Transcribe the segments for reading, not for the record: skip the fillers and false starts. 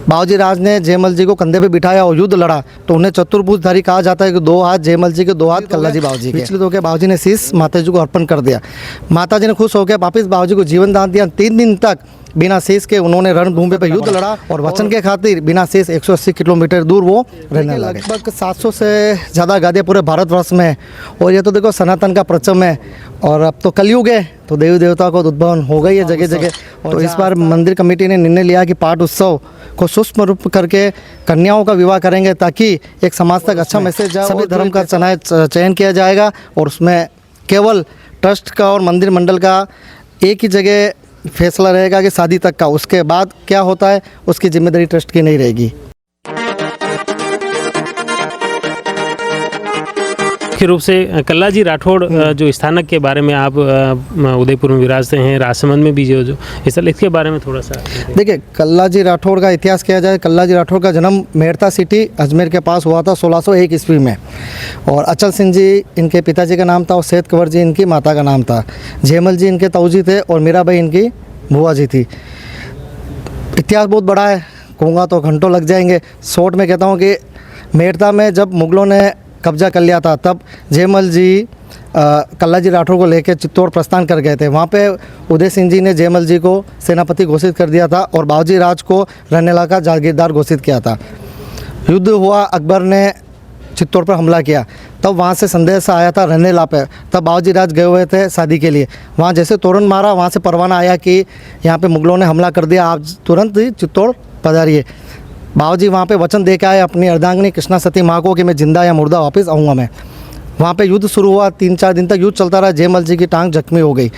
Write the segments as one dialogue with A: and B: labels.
A: बाबूजी राज ने जयमल जी को कंधे पे बिठाया और युद्ध लड़ा, तो उन्हें चतुर्भुजधारी कहा जाता है कि 2 हाथ जयमल जी के 2 हाथ कल्ला जी बाबूजी के। विचलित होकर बाबूजी ने शीश माता जी को अर्पण कर दिया। माता जी ने खुश होकर वापिस बाबूजी को जीवन दान दिया। 3 दिन तक बिना शेष के उन्होंने रणभूमि पर युद्ध लड़ा और वचन के खातिर बिना शेष 180 किलोमीटर दूर वो रहने लगे। लगभग 700 से ज़्यादा गादियाँ पूरे भारतवर्ष में, और ये तो देखो सनातन का परचम है। और अब तो कलयुग है, तो देवी देवता को उद्भवन हो गई है जगह जगह। तो इस बार मंदिर कमेटी ने निर्णय लिया कि पाठ उत्सव को सूक्ष्म रूप करके कन्याओं का विवाह करेंगे, ताकि एक समाज तक अच्छा मैसेज जाए। सभी धर्म का चयन किया जाएगा और उसमें केवल ट्रस्ट का और मंदिर मंडल का एक ही जगह फैसला रहेगा कि शादी तक का। उसके बाद क्या होता है उसकी जिम्मेदारी ट्रस्ट की नहीं रहेगी।
B: मुख्य रूप से कल्ला जी राठौड़ जो स्थानक के बारे में आप उदयपुर में विराजते हैं, राजसमंद में भी जो इसके बारे में थोड़ा सा
A: देखिए। कल्ला जी राठौड़ का इतिहास किया जाए, कल्ला जी राठौड़ का जन्म मेड़ता सिटी अजमेर के पास हुआ था 1601 ईस्वी में। और अचल सिंह जी इनके पिताजी का नाम था और सैयद कंवर जी इनकी माता का नाम था। जयमल जी इनके ताऊजी थे और मीराबाई इनकी बुआ जी थी। इतिहास बहुत बड़ा है, कहूँगा तो घंटों लग जाएंगे। शॉर्ट में कहता हूँ कि मेड़ता में जब मुग़लों ने कब्जा कर लिया था, तब जयमल जी कल्ला जी राठौड़ को लेकर चित्तौड़ प्रस्थान कर गए थे। वहाँ पे उदय सिंह जी ने जयमल जी को सेनापति घोषित कर दिया था और बाबूजी राज को रनेला का जागीरदार घोषित किया था। युद्ध हुआ, अकबर ने चित्तौड़ पर हमला किया, तब वहाँ से संदेश आया था रनेला पे। तब बाबूजी राज गए हुए थे शादी के लिए। वहाँ जैसे तोरण मारा, वहाँ से परवाना आया कि यहाँ पे मुग़लों ने हमला कर दिया, आप तुरंत ही चित्तौड़ पधारिए। बाबूजी वहाँ पे वचन दे के आए अपनी अर्धांगिनी कृष्णा सती माँ को कि मैं जिंदा या मुर्दा वापस आऊँगा मैं। वहाँ पे युद्ध शुरू हुआ, 3-4 दिन तक युद्ध चलता रहा। जयमल जी की टांग जख्मी हो गई।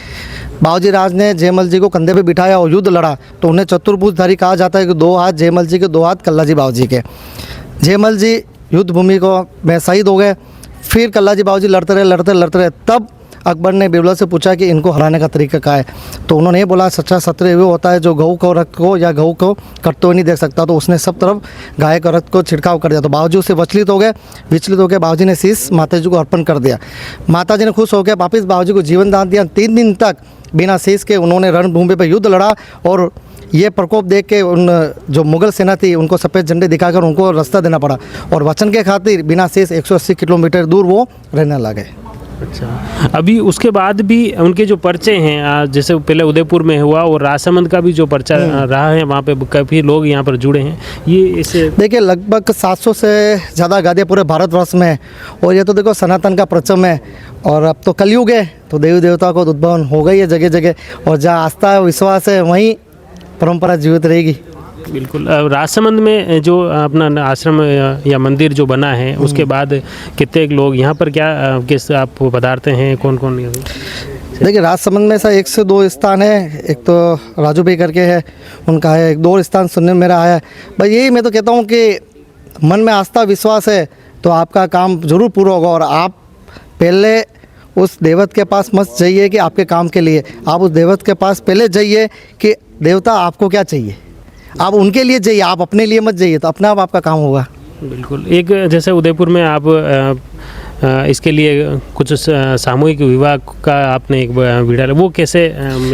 A: बाबूजी राज ने जयमल जी को कंधे पे बिठाया और युद्ध लड़ा, तो उन्हें चतुर्भुजधारी कहा जाता है कि 2 हाथ जयमल जी के 2 हाथ कल्ला जी बाबूजी के। जयमल जी युद्ध भूमि को में शहीद हो गए। फिर कल्ला जी बाबूजी लड़ते रहे। तब अकबर ने बिरबल से पूछा कि इनको हराने का तरीका क्या है, तो उन्होंने ये बोला सच्चा क्षत्रिय वो होता है जो गऊ को रक्त को या गऊ को कटते हुए नहीं देख सकता। तो उसने सब तरफ गाय का रक्त को छिड़काव कर दिया। तो बाबूजी उससे विचलित हो गए। बाबूजी ने शीश माता जी को अर्पण कर दिया। माता जी ने खुश होकर वापिस बाबूजी को जीवन दान दिया। 3 दिन तक बिना शीश के उन्होंने रणभूमि पर युद्ध लड़ा और ये प्रकोप देख के उन जो मुग़ल सेना थी उनको सफ़ेद झंडे दिखाकर उनको रास्ता देना पड़ा और वचन के खातिर बिना शेष 180 किलोमीटर दूर वो रहने लगे।
B: अच्छा, अभी उसके बाद भी उनके जो पर्चे हैं, जैसे पहले उदयपुर में हुआ और राजसमंद का भी जो पर्चा रहा है, वहाँ पे काफ़ी लोग यहाँ पर जुड़े हैं। ये इसे देखिए
A: लगभग 700 से ज़्यादा गादियाँ पूरे भारतवर्ष में, और ये तो देखो सनातन का परचम है। और अब तो कलयुग है, तो देवी देवता को उद्भवन हो गई है जगह जगह, और जहाँ आस्था है विश्वास है वहीं परंपरा जीवित रहेगी।
B: बिल्कुल। राजसमंद में जो अपना आश्रम या मंदिर जो बना है, उसके बाद कितने लोग यहाँ पर किस आप पधारते हैं, कौन कौन?
A: देखिए राजसमंद में ऐसा 1 से 2 स्थान है। एक तो राजू भाई करके है, उनका है। 1-2 स्थान सुनने में मेरा आया है। भाई यही मैं तो कहता हूँ कि मन में आस्था विश्वास है तो आपका काम ज़रूर पूरा होगा। और आप पहले उस देवत के पास मत जाइए कि आपके काम के लिए, आप उस देवत के पास पहले जाइए कि देवता आपको क्या चाहिए, आप उनके लिए जाइए, आप अपने लिए मत जाइए, तो अपने आप आपका काम होगा।
B: बिल्कुल। एक जैसे उदयपुर में आप इसके लिए कुछ सामूहिक विवाह का आपने एक वीडियो, वो कैसे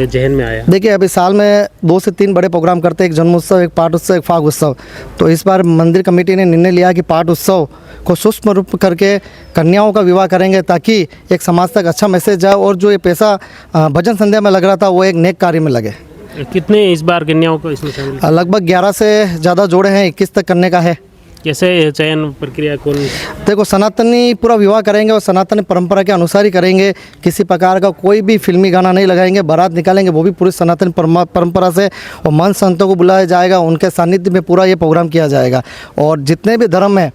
B: जहन में आया?
A: देखिए अभी साल में 2 से 3 बड़े प्रोग्राम करते हैं, एक जन्मोत्सव, एक पाठ उत्सव, एक फाग उत्सव। तो इस बार मंदिर कमेटी ने निर्णय लिया कि पाठ उत्सव को सूक्ष्म रूप करके कन्याओं का विवाह करेंगे, ताकि एक समाज तक अच्छा मैसेज जाए और जो ये पैसा भजन संध्या में लग रहा था वो एक नेक कार्य में लगे।
B: कितने इस बार कन्याओं को इसमें शामिल?
A: लगभग 11 से ज़्यादा जोड़े हैं, 21 तक करने का है।
B: कैसे चयन प्रक्रिया कौन?
A: देखो सनातनी पूरा विवाह करेंगे और सनातनी परंपरा के अनुसार ही करेंगे। किसी प्रकार का कोई भी फिल्मी गाना नहीं लगाएंगे, बारात निकालेंगे वो भी पूरी सनातन परंपरा से, और मन संतों को बुलाया जाएगा, उनके सानिध्य में पूरा ये प्रोग्राम किया जाएगा। और जितने भी धर्म हैं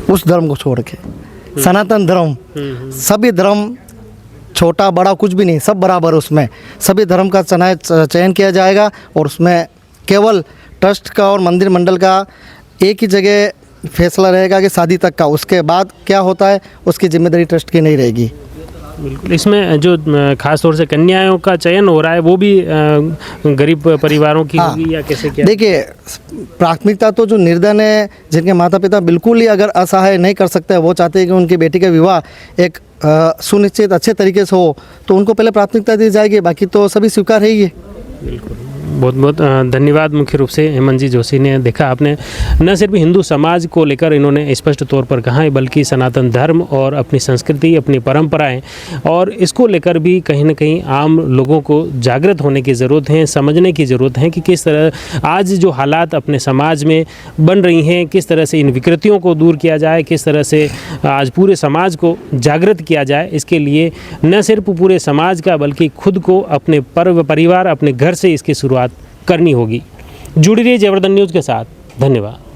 A: उस धर्म को छोड़ के सनातन धर्म, सभी धर्म छोटा बड़ा कुछ भी नहीं, सब बराबर, उसमें सभी धर्म का चयन किया जाएगा और उसमें केवल ट्रस्ट का और मंदिर मंडल का एक ही जगह फैसला रहेगा कि शादी तक का। उसके बाद क्या होता है उसकी जिम्मेदारी ट्रस्ट की नहीं रहेगी।
B: बिल्कुल। इसमें जो खास तौर से कन्याओं का चयन हो रहा है वो भी गरीब परिवारों की होगी या कैसे क्या?
A: देखिए प्राथमिकता तो जो निर्धन है, जिनके माता पिता बिल्कुल ही अगर असहाय नहीं कर सकते, वो चाहते हैं कि उनकी बेटी का विवाह एक सुनिश्चित अच्छे तरीके से हो, तो उनको पहले प्राथमिकता दी जाएगी, बाकी तो सभी स्वीकार है ही है।
B: बिल्कुल। बहुत बहुत धन्यवाद। मुख्य रूप से हेमंत जी जोशी ने देखा आपने न सिर्फ हिंदू समाज को लेकर इन्होंने स्पष्ट तौर पर कहा है, बल्कि सनातन धर्म और अपनी संस्कृति, अपनी परंपराएं और इसको लेकर भी कहीं ना कहीं आम लोगों को जागृत होने की ज़रूरत है, समझने की ज़रूरत है कि किस तरह आज जो हालात अपने समाज में बन रही हैं, किस तरह से इन विकृतियों को दूर किया जाए, किस तरह से आज पूरे समाज को जागृत किया जाए। इसके लिए न सिर्फ पूरे समाज का बल्कि खुद को, अपने परिवार, अपने घर से इसकी शुरुआत करनी होगी। जुड़ी रहिए जयवर्धन न्यूज़ के साथ। धन्यवाद।